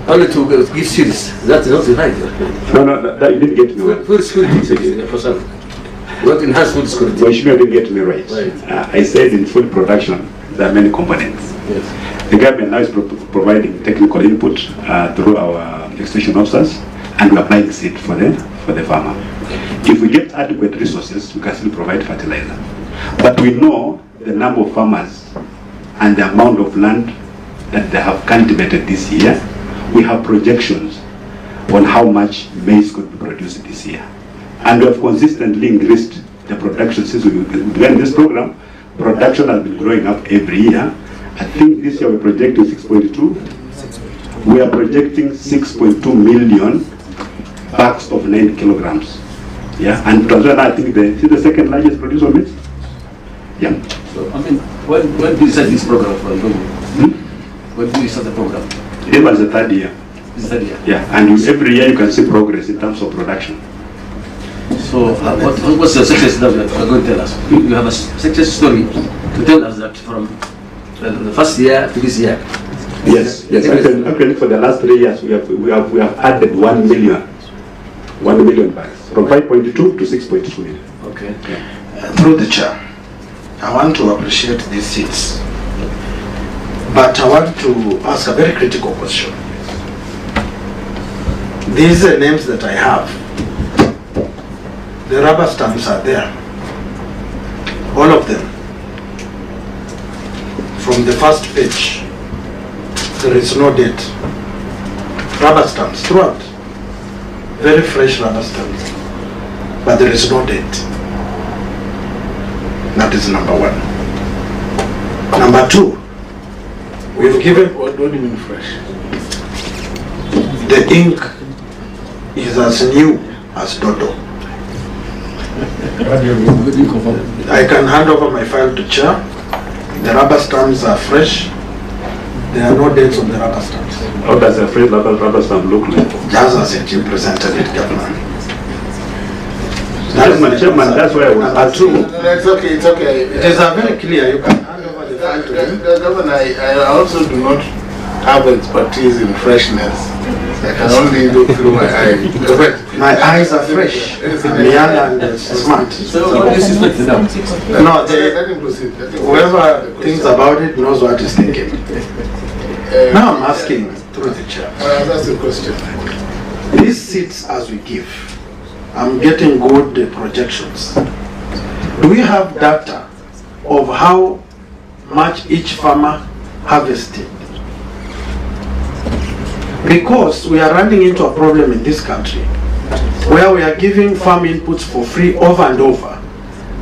Only to give seeds. That's not right. No, that you didn't get me right. Food security for some. Not enhanced food security. Well, you didn't get me right. I said in food production, there are many components. Yes. The government now is providing technical input through our extension officers, and we are applying seed for the farmer. If we get adequate resources, we can still provide fertilizer. But we know the number of farmers and the amount of land that they have cultivated this year. We have projections on how much maize could be produced this year. And we have consistently increased the production since we began this program. Production has been growing up every year. I think this year we're projecting 6.2. We are projecting 6.2 million bags of 9 kilograms. Yeah, and Tanzania, I think, is the second largest producer of maize. Yeah. So, I mean, when do you start this program for When do you start the program? It was the third year. This third year? Yeah, and every year you can see progress in terms of production. So, what's the success that you're going to tell us? You have a success story to tell us that from the first year to this year. Yes. Actually, for the last 3 years, we have added 1 million bags from 5.2 to 6.2 million. Okay. Through the chair, I want to appreciate these seats, but I want to ask a very critical question. These names that I have, the rubber stamps are there, all of them. From the first page, there is no date. Rubber stamps throughout, very fresh rubber stamps, but there is no date. That is number one. Number two, we've given, What do you mean fresh? the ink is as new as Dodo. I can hand over my file to chair. The rubber stamps are fresh. There are no dates on the rubber stamps. How does a fresh rubber stamp look like? Just as it you presented it, Governor. Chairman, that's why I was Number two, It's okay, it's okay. it is very clear. You can hand over the file to him. Governor, I also do not have expertise in freshness. I can only look through my eyes. My eyes are fresh. I'm young and smart. So, what is this now? No, Let him proceed. whoever thinks about it knows what he's thinking. Now I'm asking through the chair. That's the question. These seats as we give, I'm getting good projections. Do we have data of how much each farmer harvested? Because we are running into a problem in this country where we are giving farm inputs for free over and over,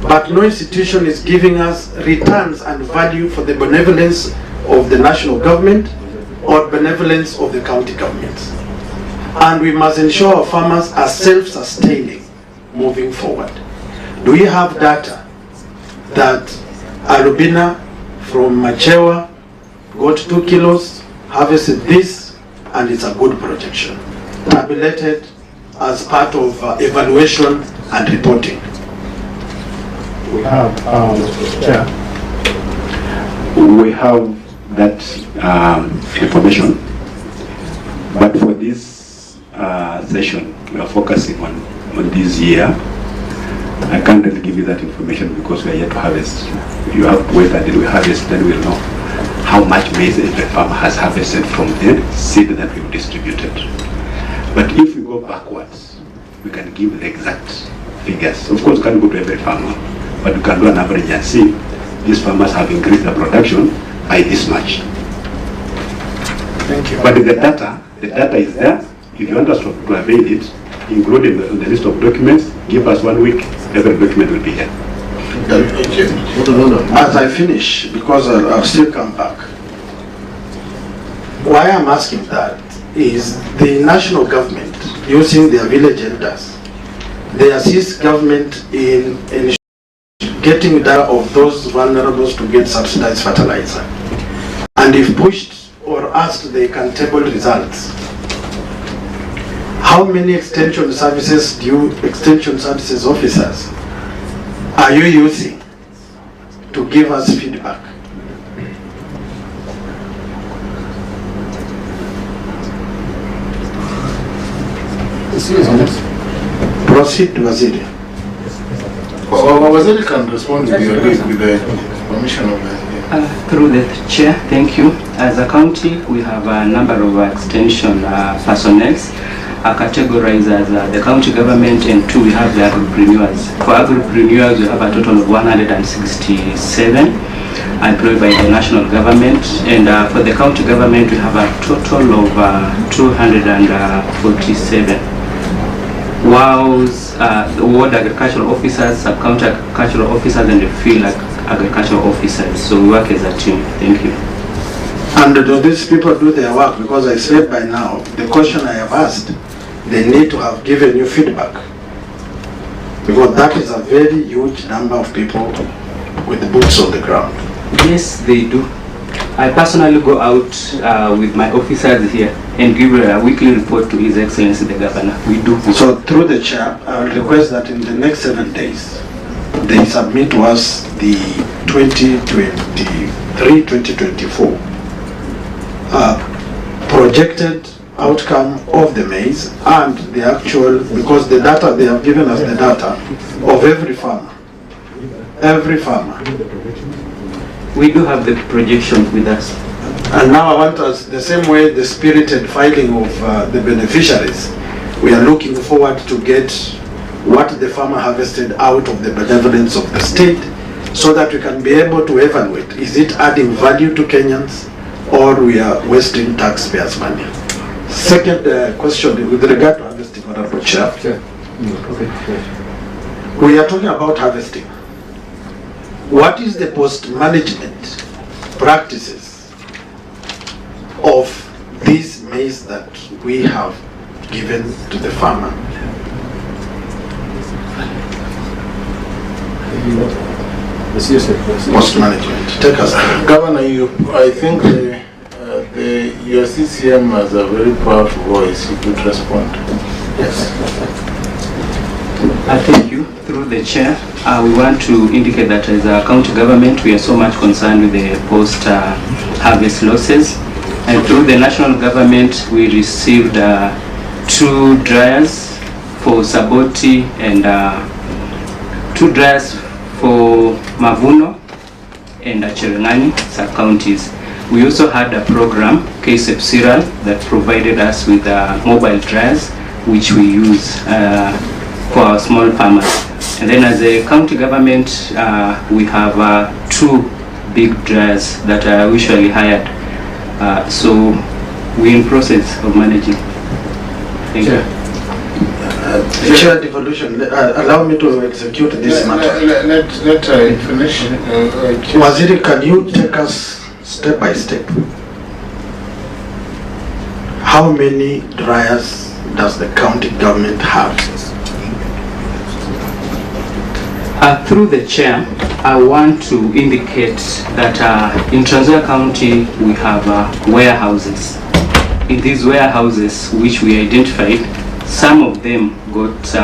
but no institution is giving us returns and value for the benevolence of the national government or benevolence of the county governments. And we must ensure our farmers are self-sustaining moving forward. Do we have data that Arubina from Machewa got 2 kilos, harvested this, and it's a good projection, tabulated as part of evaluation and reporting? We have, Chair. We have that information, but for this session, we are focusing on this year. I can't really give you that information because we are yet to harvest. You have to wait until we harvest, then we'll know how much maize every farmer has harvested from the seed that we've distributed. But if we go backwards, we can give the exact figures. Of course, we can't go to every farmer, but we can do an average and see these farmers have increased their production by this much. Thank you. But the data is there. If you want us to avail it, including the list of documents, give us 1 week, every document will be here. Thank you. As I finish, because I'll still come back. Why I'm asking that is the national government, using their village elders, they assist government in getting data of those vulnerables to get subsidized fertilizer. And if pushed or asked, they can table results. How many extension services officers are you using to give us feedback? Proceed, Waziri. Waziri can respond with your leave with the permission of the Through the chair, thank you. As a county, we have a number of extension personnel categorized as the county government, and two, we have the agripreneurs. For agripreneurs, we have a total of 167 employed by the national government, and for the county government, we have a total of 247. Whilst the ward agricultural officers, sub-county agricultural officers, and the field agricultural officers. So we work as a team. Thank you. And do these people do their work? Because I said by now, the question I have asked, they need to have given you feedback. Because that is a very huge number of people with the boots on the ground. Yes, they do. I personally go out with my officers here and give a weekly report to His Excellency the Governor. We do. So through the chair, I will request that in the next 7 days, they submit to us the 2023-2024 projected outcome of the maize and the actual, because the data, they have given us the data of every farmer. Every farmer. We do have the projection with us. And now I want us, the same way the spirited filing of the beneficiaries, we are looking forward to get what the farmer harvested out of the benevolence of the state, so that we can be able to evaluate, is it adding value to Kenyans or we are wasting taxpayers' money? Second question with regard to harvesting, Honorable Chair. We are talking about harvesting. What is the post-management practices of these maize that we have given to the farmer? Post-management. Take us. Governor, I think your CCM has a very powerful voice. You could respond. Yes. Thank you. Through the chair, we want to indicate that as a county government, we are so much concerned with the post-harvest losses. And through the national government, we received 2 dryers for Saboti and 2 dryers for Mavuno and Cherengani sub-counties. We also had a program, KSEP Cereal, that provided us with mobile dryers, which we use for our small farmers. And then as a county government, we have 2 big dryers that are usually hired. So we're in process of managing. Thank you. Chair devolution, allow me to execute this matter. Let I finish. Waziri, can you take us step by step? How many dryers does the county government have? Through the chair, I want to indicate that in Trans Nzoia County we have warehouses. In these warehouses, which we identified, some of them got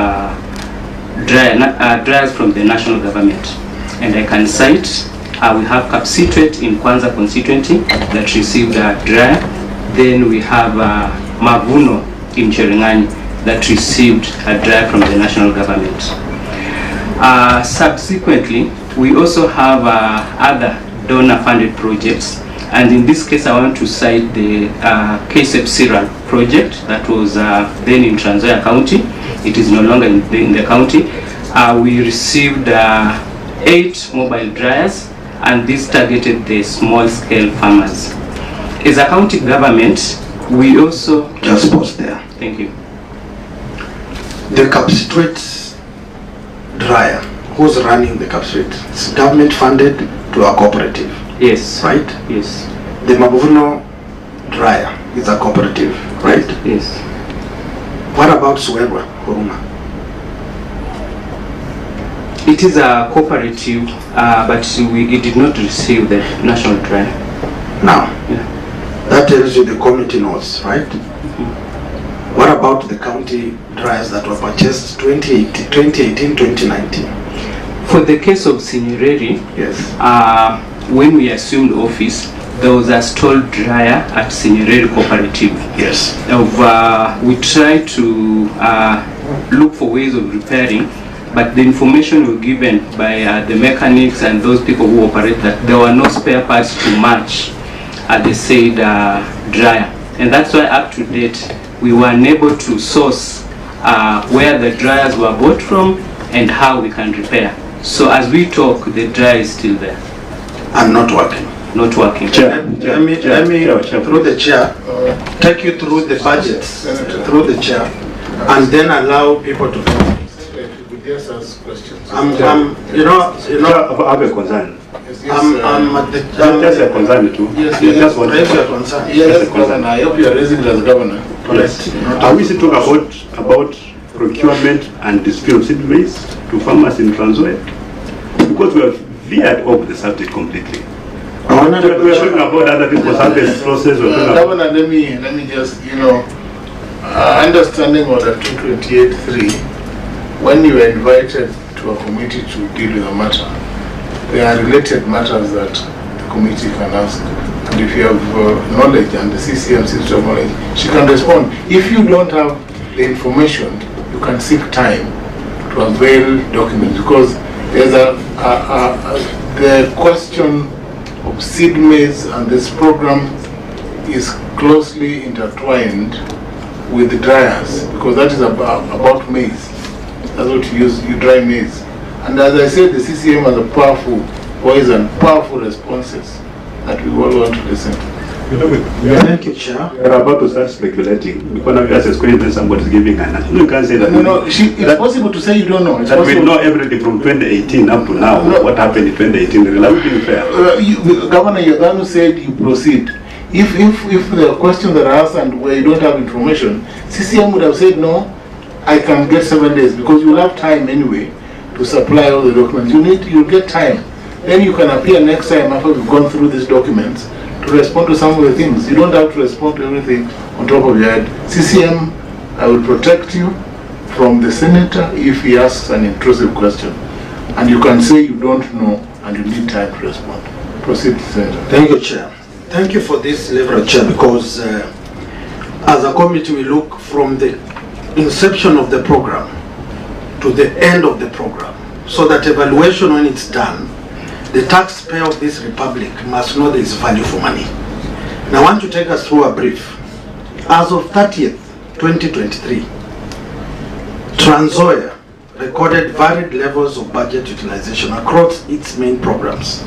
dryers from the national government. And I can cite, we have Kapsitwet in Kwanza constituency that received a dryer. Then we have Mavuno in Cherengani that received a dryer from the national government. Subsequently, we also have other donor-funded projects, and in this case, I want to cite the KSEP Cereal project that was then in Trans Nzoia County. It is no longer in the county. We received 8 mobile dryers, and this targeted the small-scale farmers. As a county government, we also... Just pause there. Thank you. The Kapsitwet dryer, who's running the Kapsitwet? It's government funded to a cooperative. Yes. Right? Yes. The Mavuno dryer is a cooperative, right? Yes. What about Suwebwa, Huruma? It is a cooperative, but it did not receive the national dryer. Now, Yeah. that tells you the committee knows, right? What about the county dryers that were purchased 2018, 2019? For the case of Sinyereri, Yes. when we assumed office, there was a stalled dryer at Sinyereri Cooperative. Yes. We tried to look for ways of repairing, but the information we were given by the mechanics and those people who operate that there were no spare parts to match the said dryer. And that's why up to date we were unable to source where the dryers were bought from and how we can repair. So as we talk, the dryer is still there. And not working. Not working. Let me through the chair, take you through the budgets, through the chair, and then allow people to talk. Yes, ask questions. You know, I have a concern. I'm at the Just a concern too. Yes, Just one. raise your concern. Yes, Governor. I hope you are raising it as Governor. Correct. Are we still talk about procurement and dispute of seed maize to farmers in Trans Nzoia? Because we have veered off the subject completely. We are talking about other people's harvest process. Governor, let me just, understanding order 228.3, when you are invited to a committee to deal with a matter, there are related matters that the committee can ask. And if you have knowledge and the CCM seems to have knowledge, she can respond. If you don't have the information, you can seek time to avail documents, because there's the question of seed maize and this program is closely intertwined with the dryers, because that is about maize. That's what you dry maize. And as I said, the CCM has a powerful voice and powerful responses that we all want to listen to. Thank you, Chair. We are about to start speculating. Because now you ask a question, somebody's giving an answer. You can't say that. It's possible to say you don't know. That we know everything from 2018 up to now. No. What happened in 2018? That would be fair. Governor, you're the one who said you proceed. If there are questions that are asked and where you don't have information, CCM would have said no, I can get 7 days, because you will have time anyway to supply all the documents. You'll get time. Then you can appear next time after we've gone through these documents to respond to some of the things. You don't have to respond to everything on top of your head. CCM, I will protect you from the senator if he asks an intrusive question. And you can say you don't know and you need time to respond. Proceed, Senator. Thank you, Chair. Thank you for this leverage, Chair, because as a committee we look from the inception of the program to the end of the program, so that evaluation, when it's done, the taxpayer of this republic must know there is value for money. Now I want to take us through a brief. As of 30th, 2023, Trans Nzoia recorded varied levels of budget utilization across its main programs.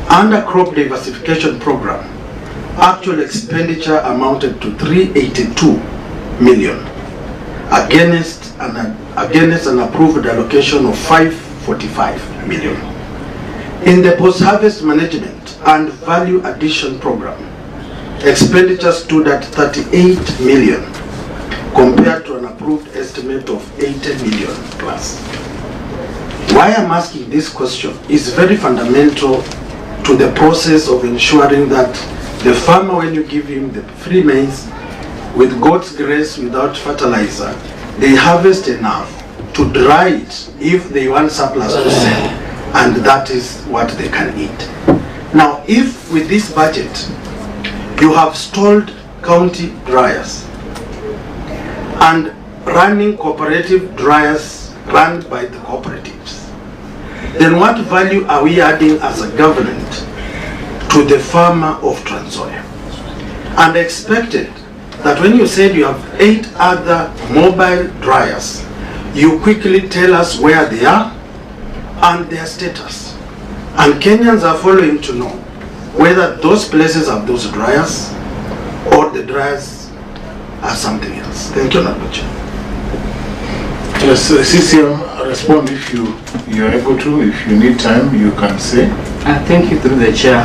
Under crop diversification program, actual expenditure amounted to 382 million against an approved allocation of 545 million. In the post-harvest management and value addition program, expenditure stood at 38 million compared to an approved estimate of 80 million plus. Why I'm asking this question is very fundamental to the process of ensuring that the farmer, when you give him the free maize, with God's grace, without fertilizer, they harvest enough to dry it if they want surplus to sell, and that is what they can eat. Now, if with this budget you have stalled county dryers and running cooperative dryers run by the cooperatives, then what value are we adding as a government to the farmer of Trans Nzoia? And expected that when you said you have 8 other mobile dryers, you quickly tell us where they are and their status. And Kenyans are following to know whether those places have those dryers or the dryers are something else. Thank you, Honorable Chair. Yes, CCM, respond if you are able to. If you need time, you can say. Thank you through the chair.